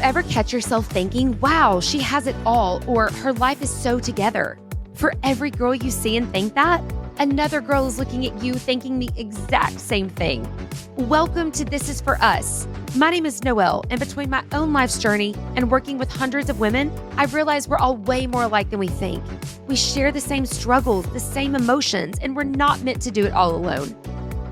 ever catch yourself thinking, wow, she has it all, or her life is so together? For every girl you see and think that, another girl is looking at you thinking the exact same thing. Welcome to This Is For Us. My name is Noël, and between my own life's journey and working with hundreds of women, I've realized we're all way more alike than we think. We share the same struggles, the same emotions, and we're not meant to do it all alone.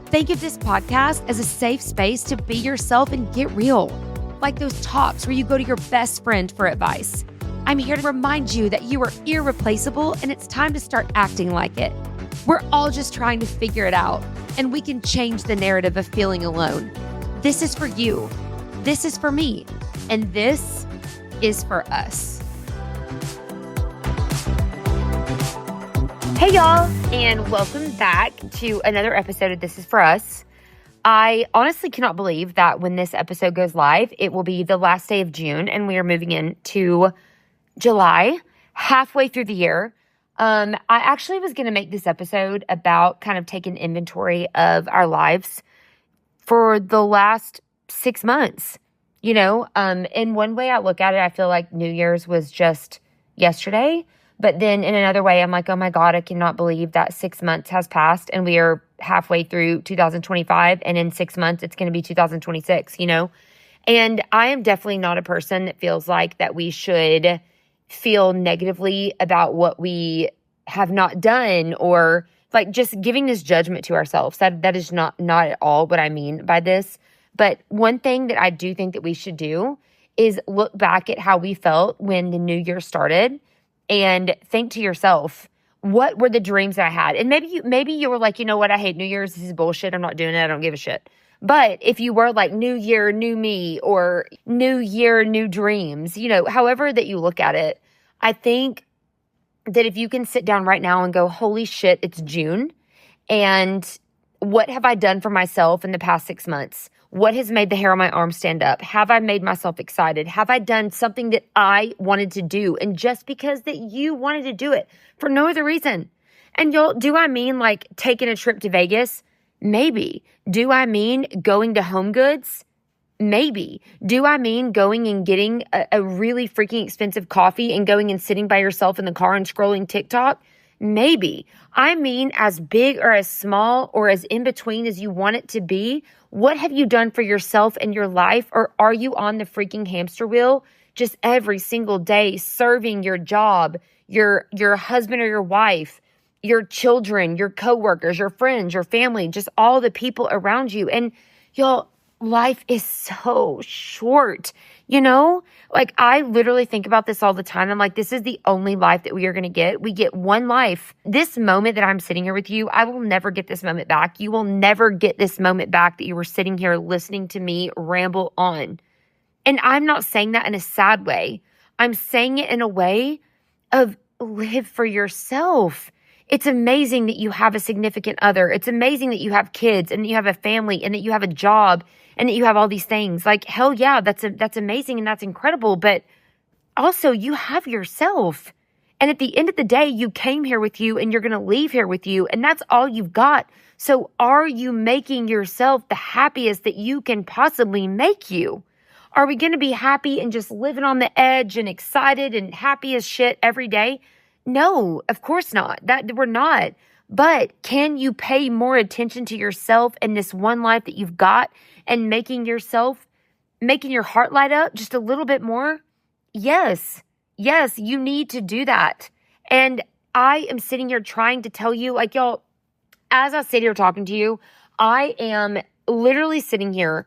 Think of this podcast as a safe space to be yourself and get real. Like those talks where you go to your best friend for advice. I'm here to remind you that you are irreplaceable and it's time to start acting like it. We're all just trying to figure it out, and we can change the narrative of feeling alone. This is for you. This is for me. And this is for us. Hey, y'all, and welcome back to another episode of This Is For Us. I honestly cannot believe that when this episode goes live, it will be the last day of June, and we are moving into July, halfway through the year. I actually was going to make this episode about kind of taking inventory of our lives for the last 6 months. You know, in one way I look at it, I feel like New Year's was just yesterday. But then in another way, I'm like, oh my God, I cannot believe that 6 months has passed and we are halfway through 2025. And in 6 months, it's going to be 2026, you know? And I am definitely not a person that feels like that we should feel negatively about what we have not done, or like just giving this judgment to ourselves. That is not at all what I mean by this. But one thing that I do think that we should do is look back at how we felt when the new year started and think to yourself, what were the dreams that I had? And maybe you were like, you know what? I hate New Year's. This is bullshit. I'm not doing it. I don't give a shit. But if you were like new year, new me, or new year, new dreams, you know, however that you look at it, I think that if you can sit down right now and go, holy shit, it's June. And what have I done for myself in the past 6 months? What has made the hair on my arm stand up? Have I made myself excited? Have I done something that I wanted to do? And just because that you wanted to do it for no other reason. And do I mean like taking a trip to Vegas? Maybe. Do I mean going to Home Goods? Maybe. Do I mean going and getting a really freaking expensive coffee and going and sitting by yourself in the car and scrolling TikTok? Maybe. I mean, as big or as small or as in between as you want it to be, what have you done for yourself and your life? Or are you on the freaking hamster wheel just every single day serving your job, your husband or your wife, your children, your coworkers, your friends, your family, just all the people around you? And y'all, life is so short, you know? Like, I literally think about this all the time. I'm like, this is the only life that we are going to get. We get one life. This moment that I'm sitting here with you, I will never get this moment back. You will never get this moment back that you were sitting here listening to me ramble on. And I'm not saying that in a sad way. I'm saying it in a way of live for yourself. It's amazing that you have a significant other. It's amazing that you have kids and that you have a family and that you have a job and that you have all these things. Like, hell yeah, that's amazing and that's incredible. But also you have yourself. And at the end of the day, you came here with you and you're going to leave here with you. And that's all you've got. So are you making yourself the happiest that you can possibly make you? Are we going to be happy and just living on the edge and excited and happy as shit every day? No, of course not. That we're not. But can you pay more attention to yourself and this one life that you've got and making your heart light up just a little bit more? Yes, you need to do that. And I am sitting here trying to tell you, like, y'all, as I sit here talking to you, I am literally sitting here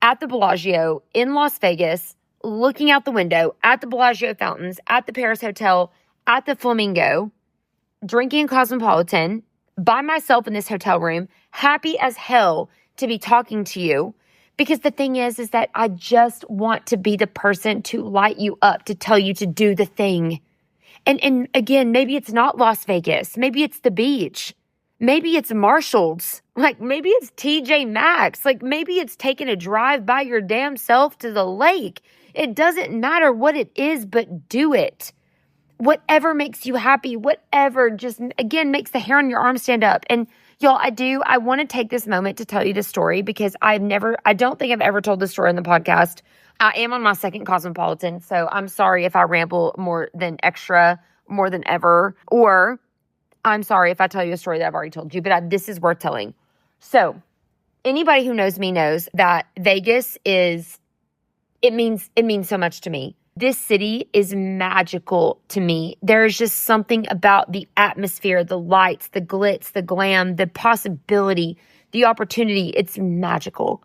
at the Bellagio in Las Vegas, looking out the window at the Bellagio fountains, at the Paris Hotel, at the Flamingo, drinking Cosmopolitan, by myself in this hotel room, happy as hell to be talking to you. Because the thing is that I just want to be the person to light you up, to tell you to do the thing. And again, maybe it's not Las Vegas. Maybe it's the beach. Maybe it's Marshall's. Like, maybe it's TJ Maxx. Like, maybe it's taking a drive by your damn self to the lake. It doesn't matter what it is, but do it. Whatever makes you happy, whatever just, again, makes the hair on your arm stand up. And Y'all, I want to take this moment to tell you this story because I don't think I've ever told this story on the podcast. I am on my second Cosmopolitan, so I'm sorry if I ramble more than ever, or I'm sorry if I tell you a story that I've already told you, but this is worth telling. So anybody who knows me knows that Vegas means so much to me. This city is magical to me. There is just something about the atmosphere, the lights, the glitz, the glam, the possibility, the opportunity. It's magical.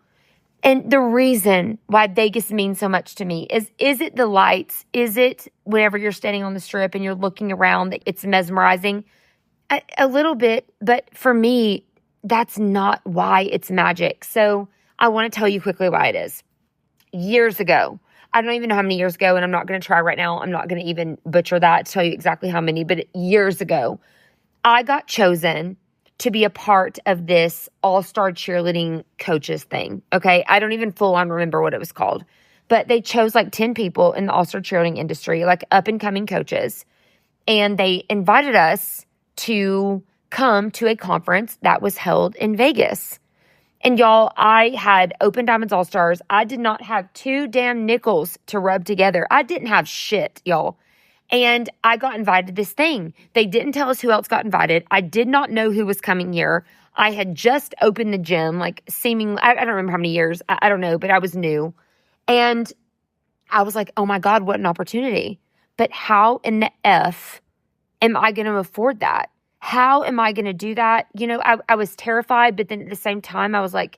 And the reason why Vegas means so much to me is it the lights? Is it whenever you're standing on the strip and you're looking around, it's mesmerizing? A little bit, but for me, that's not why it's magic. So I want to tell you quickly why it is. Years ago, I don't even know how many years ago, and I'm not going to try right now. I'm not going to even butcher that to tell you exactly how many, but years ago, I got chosen to be a part of this all-star cheerleading coaches thing, okay? I don't even full on remember what it was called, but they chose like 10 people in the all-star cheerleading industry, like up-and-coming coaches, and they invited us to come to a conference that was held in Vegas. And y'all, I had Open Diamonds All-Stars. I did not have 2 damn nickels to rub together. I didn't have shit, y'all. And I got invited to this thing. They didn't tell us who else got invited. I did not know who was coming here. I had just opened the gym, like seemingly, I don't remember how many years. I don't know, but I was new. And I was like, oh my God, what an opportunity. But how in the F am I going to afford that? How am I going to do that? You know, I was terrified, but then at the same time, I was like,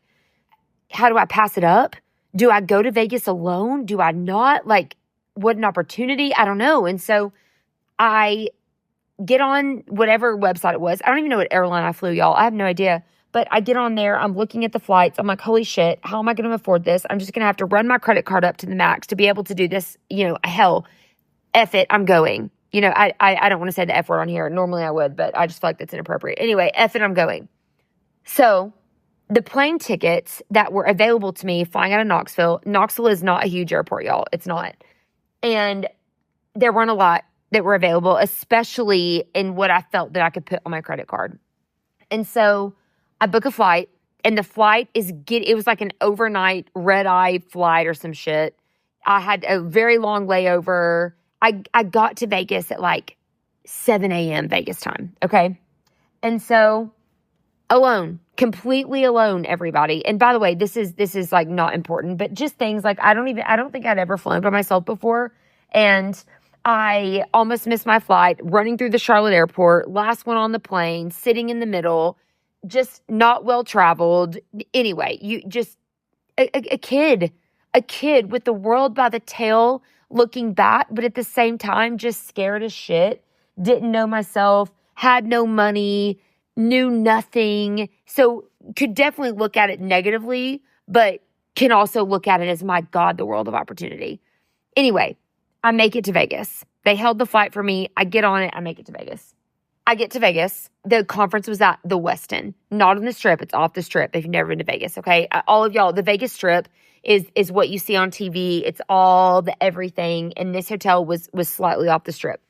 how do I pass it up? Do I go to Vegas alone? Do I not? Like, what an opportunity. I don't know. And so I get on whatever website it was. I don't even know what airline I flew, y'all. I have no idea. But I get on there. I'm looking at the flights. I'm like, holy shit, how am I going to afford this? I'm just going to have to run my credit card up to the max to be able to do this. You know, hell, F it, I'm going. You know, I don't want to say the F word on here. Normally I would, but I just feel like that's inappropriate. Anyway, F it, I'm going. So the plane tickets that were available to me flying out of Knoxville is not a huge airport, y'all. It's not. And there weren't a lot that were available, especially in what I felt that I could put on my credit card. And so I book a flight, and the flight it was like an overnight red-eye flight or some shit. I had a very long layover. I got to Vegas at like 7 a.m. Vegas time, okay? And so alone, completely alone, everybody. And by the way, this is like not important, but just things like I don't think I'd ever flown by myself before. And I almost missed my flight, running through the Charlotte airport, last one on the plane, sitting in the middle, just not well traveled. Anyway, you just a kid with the world by the tail, looking back, but at the same time, just scared as shit, didn't know myself, had no money, knew nothing. So could definitely look at it negatively, but can also look at it as, my God, the world of opportunity. Anyway, I make it to Vegas. They held the flight for me. I get on it. I make it to Vegas. I get to Vegas. The conference was at the Westin, not on the Strip. It's off the Strip if you've never been to Vegas, okay? All of y'all, the Vegas Strip is what you see on TV. It's all the everything. And this hotel was slightly off the Strip.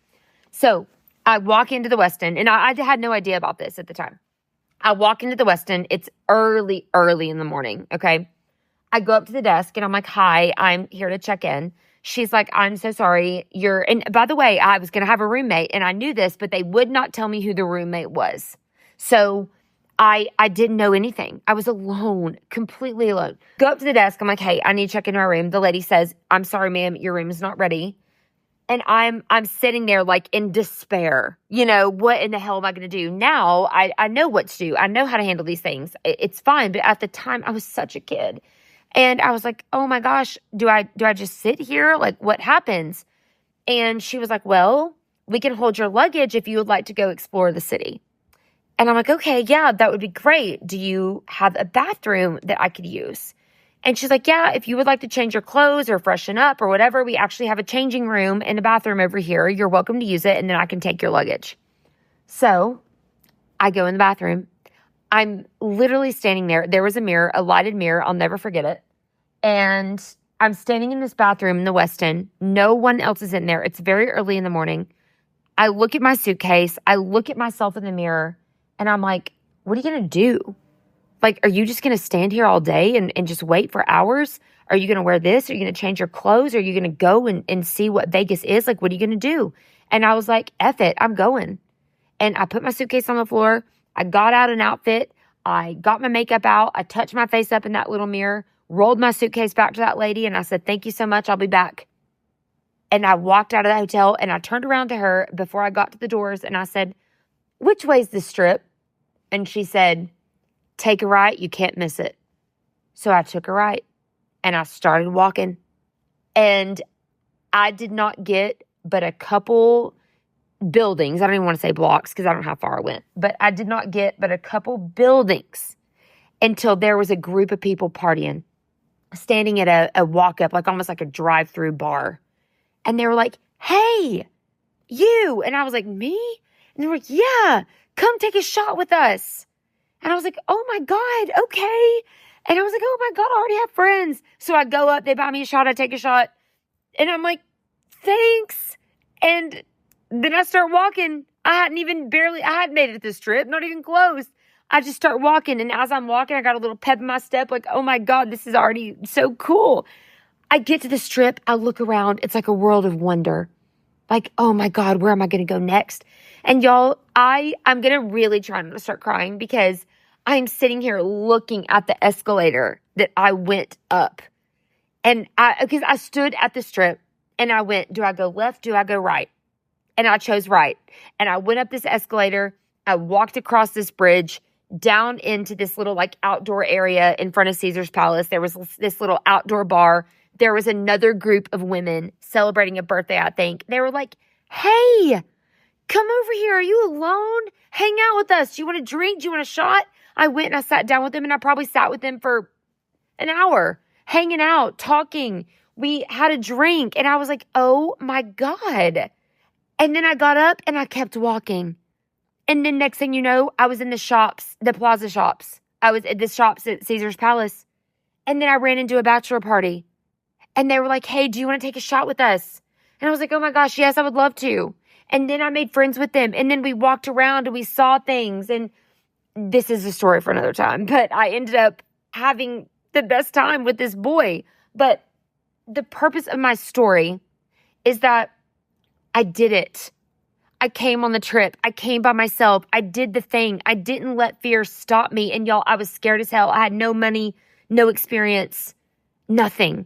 So I walk into the Westin, and I had no idea about this at the time. I walk into the Westin. It's early in the morning, okay? I go up to the desk, and I'm like, hi, I'm here to check in. She's like, I'm so sorry. And by the way, I was going to have a roommate, and I knew this, but they would not tell me who the roommate was. So I didn't know anything. I was alone, completely alone. Go up to the desk. I'm like, hey, I need to check into my room. The lady says, I'm sorry, ma'am, your room is not ready. And I'm sitting there like in despair. You know, what in the hell am I going to do? Now I know what to do. I know how to handle these things. It's fine. But at the time, I was such a kid. And I was like, oh my gosh, do I just sit here? Like, what happens? And she was like, well, we can hold your luggage if you would like to go explore the city. And I'm like, okay, yeah, that would be great. Do you have a bathroom that I could use? And she's like, yeah, if you would like to change your clothes or freshen up or whatever, we actually have a changing room and a bathroom over here. You're welcome to use it, and then I can take your luggage. So I go in the bathroom. I'm literally standing there. There was a mirror, a lighted mirror. I'll never forget it. And I'm standing in this bathroom in the Westin. No one else is in there. It's very early in the morning. I look at my suitcase. I look at myself in the mirror, and I'm like, what are you going to do? Like, are you just going to stand here all day and just wait for hours? Are you going to wear this? Are you going to change your clothes? Are you going to go and see what Vegas is? Like, what are you going to do? And I was like, F it, I'm going. And I put my suitcase on the floor. I got out an outfit. I got my makeup out. I touched my face up in that little mirror, rolled my suitcase back to that lady, and I said, thank you so much. I'll be back. And I walked out of the hotel, and I turned around to her before I got to the doors, and I said, which way's the Strip? And she said, take a right. You can't miss it. So I took a right, and I started walking. And I did not get but a couple buildings. I don't even want to say blocks because I don't know how far I went. But I did not get but a couple buildings until there was a group of people partying, standing at a walk-up, like almost like a drive-through bar. And they were like, hey, you. And I was like, me? And they were like, yeah, come take a shot with us. And I was like, oh my God, okay. And I was like, oh my God, I already have friends. So I go up, they buy me a shot, I take a shot. And I'm like, thanks. And then I start walking. I hadn't made it to the Strip, not even close. I just start walking. And as I'm walking, I got a little pep in my step, like, oh my God, this is already so cool. I get to the Strip, I look around, it's like a world of wonder. Like, oh my God, where am I going to go next? And y'all, I'm going to really try not to start crying because I'm sitting here looking at the escalator that I went up. And because I stood at the Strip and I went, do I go left? Do I go right? And I chose right. And I went up this escalator. I walked across this bridge down into this little like outdoor area in front of Caesar's Palace. There was this little outdoor bar. There was another group of women celebrating a birthday, I think. They were like, hey, come over here. Are you alone? Hang out with us. Do you want a drink? Do you want a shot? I went and I sat down with them, and I probably sat with them for an hour, hanging out, talking. We had a drink, and I was like, oh my God. And then I got up and I kept walking. And then next thing you know, I was in the shops, the plaza shops. I was at the shops at Caesar's Palace. And then I ran into a bachelor party. And they were like, hey, do you want to take a shot with us? And I was like, oh my gosh, yes, I would love to. And then I made friends with them. And then we walked around and we saw things. And this is a story for another time. But I ended up having the best time with this boy. But the purpose of my story is that I did it. I came on the trip. I came by myself. I did the thing. I didn't let fear stop me. And y'all, I was scared as hell. I had no money, no experience, nothing.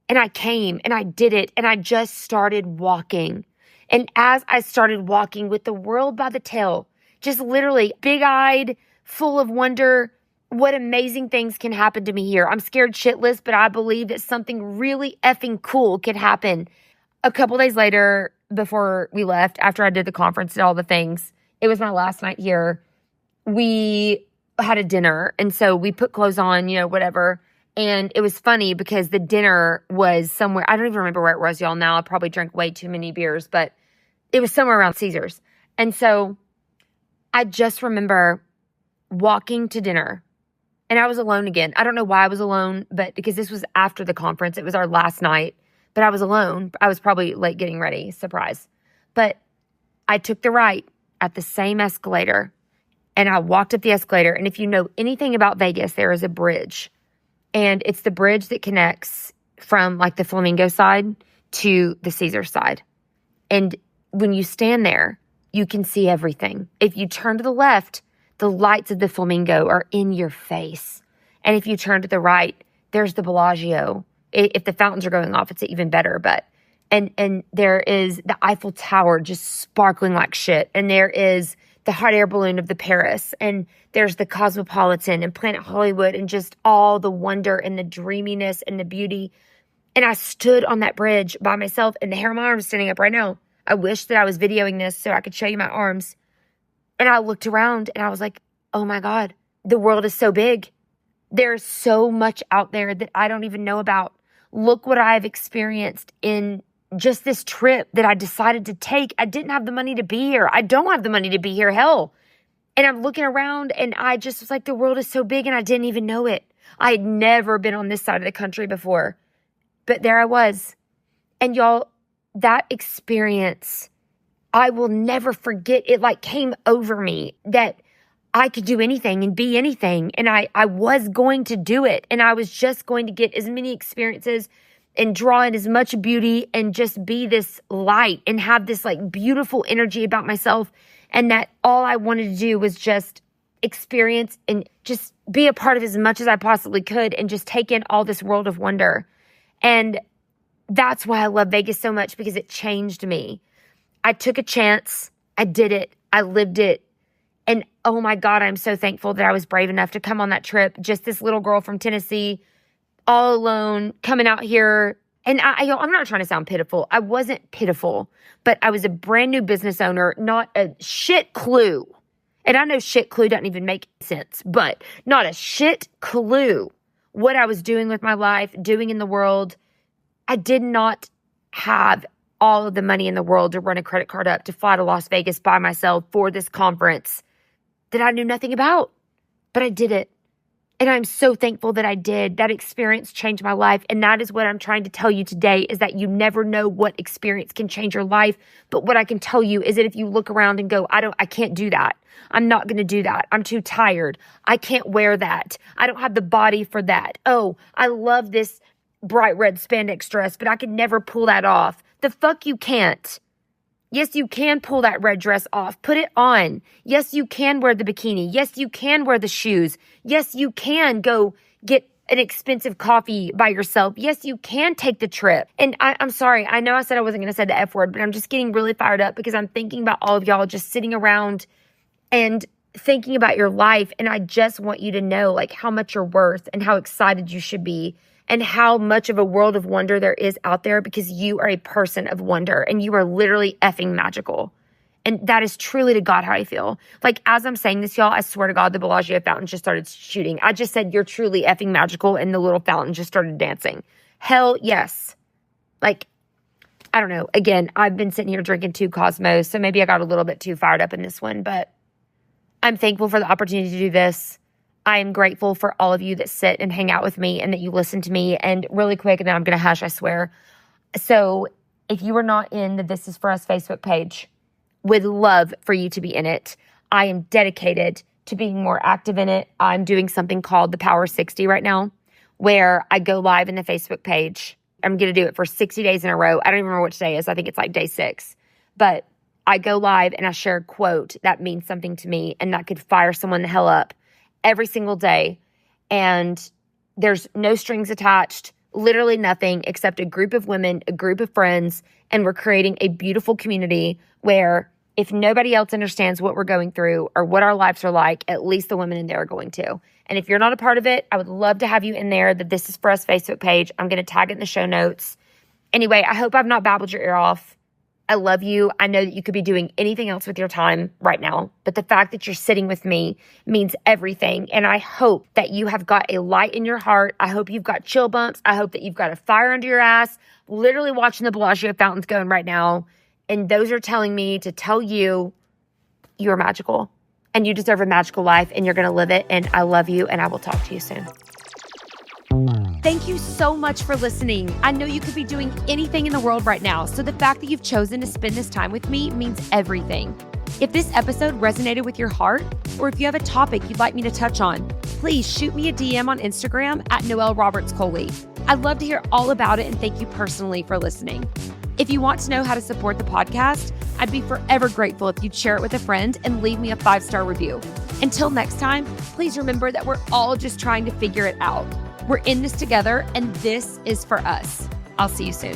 And I came and I did it. And I just started walking. And as I started walking with the world by the tail, just literally big-eyed, full of wonder, what amazing things can happen to me here. I'm scared shitless, but I believe that something really effing cool could happen. A couple days later, before we left, after I did the conference and all the things, it was my last night here. We had a dinner. And so we put clothes on, whatever. And it was funny because the dinner was somewhere, I don't even remember where it was, y'all. Now I probably drank way too many beers, but it was somewhere around Caesar's. And so I just remember walking to dinner, and I was alone again. I don't know why I was alone, but because this was after the conference, it was our last night, but I was alone. I was probably like getting ready, surprise. But I took the right at the same escalator, and I walked up the escalator. And if you know anything about Vegas, there is a bridge. And it's the bridge that connects from like the Flamingo side to the Caesar side. And when you stand there, you can see everything. If you turn to the left, the lights of the Flamingo are in your face. And if you turn to the right, there's the Bellagio. If the fountains are going off, it's even better. But and there is the Eiffel Tower just sparkling like shit. And there is the hot air balloon of the Paris. And there's the Cosmopolitan and Planet Hollywood and just all the wonder and the dreaminess and the beauty. And I stood on that bridge by myself, and the hair on my arm is standing up right now. I wish that I was videoing this so I could show you my arms. And I looked around and I was like, oh my God, the world is so big. There's so much out there that I don't even know about. Look what I've experienced in just this trip that I decided to take. I didn't have the money to be here. I don't have the money to be here. Hell. And I'm looking around and I just was like, the world is so big, and I didn't even know it. I had never been on this side of the country before. But there I was. And y'all, that experience, I will never forget. It like came over me that I could do anything and be anything. And I was going to do it. And I was just going to get as many experiences and draw in as much beauty and just be this light and have this like beautiful energy about myself. And that all I wanted to do was just experience and just be a part of as much as I possibly could and just take in all this world of wonder. And that's why I love Vegas so much, because it changed me. I took a chance. I did it. I lived it. And oh my God, I'm so thankful that I was brave enough to come on that trip. Just this little girl from Tennessee, all alone, coming out here. And I'm not trying to sound pitiful. I wasn't pitiful, but I was a brand new business owner, not a shit clue. And I know shit clue doesn't even make sense, but not a shit clue what I was doing with my life, doing in the world. I did not have all of the money in the world to run a credit card up to fly to Las Vegas by myself for this conference that I knew nothing about, but I did it. And I'm so thankful that I did. That experience changed my life. And that is what I'm trying to tell you today, is that you never know what experience can change your life. But what I can tell you is that if you look around and go, I can't do that. I'm not going to do that. I'm too tired. I can't wear that. I don't have the body for that. Oh, I love this bright red spandex dress, but I could never pull that off. The fuck you can't. Yes, you can pull that red dress off. Put it on. Yes, you can wear the bikini. Yes, you can wear the shoes. Yes, you can go get an expensive coffee by yourself. Yes, you can take the trip. And I'm sorry. I know I said I wasn't going to say the F word, but I'm just getting really fired up because I'm thinking about all of y'all just sitting around and thinking about your life. And I just want you to know like how much you're worth and how excited you should be and how much of a world of wonder there is out there, because you are a person of wonder and you are literally effing magical. And that is truly to God how I feel. Like, as I'm saying this, y'all, I swear to God, the Bellagio fountain just started shooting. I just said, you're truly effing magical, and the little fountain just started dancing. Hell yes. Like, I don't know. Again, I've been sitting here drinking 2 Cosmos, so maybe I got a little bit too fired up in this one, but I'm thankful for the opportunity to do this. I am grateful for all of you that sit and hang out with me and that you listen to me. And really quick, and then I'm going to hush, I swear. So if you are not in the This Is For Us Facebook page, would love for you to be in it. I am dedicated to being more active in it. I'm doing something called the Power 60 right now, where I go live in the Facebook page. I'm going to do it for 60 days in a row. I don't even remember which day it is. I think it's like day 6. But I go live and I share a quote that means something to me and that could fire someone the hell up every single day. And there's no strings attached, literally nothing except a group of women, a group of friends, and we're creating a beautiful community where if nobody else understands what we're going through or what our lives are like, at least the women in there are going to. And if you're not a part of it, I would love to have you in there. The This Is For Us Facebook page. I'm going to tag it in the show notes. Anyway, I hope I've not babbled your ear off. I love you. I know that you could be doing anything else with your time right now, but the fact that you're sitting with me means everything. And I hope that you have got a light in your heart. I hope you've got chill bumps. I hope that you've got a fire under your ass, literally watching the Bellagio fountains going right now. And those are telling me to tell you you're magical and you deserve a magical life and you're going to live it. And I love you, and I will talk to you soon. Thank you so much for listening. I know you could be doing anything in the world right now, so the fact that you've chosen to spend this time with me means everything. If this episode resonated with your heart, or if you have a topic you'd like me to touch on, please shoot me a DM on Instagram at Noël Roberts Coley. I'd love to hear all about it, and thank you personally for listening. If you want to know how to support the podcast, I'd be forever grateful if you'd share it with a friend and leave me a 5-star review. Until next time, please remember that we're all just trying to figure it out. We're in this together, and this is for us. I'll see you soon.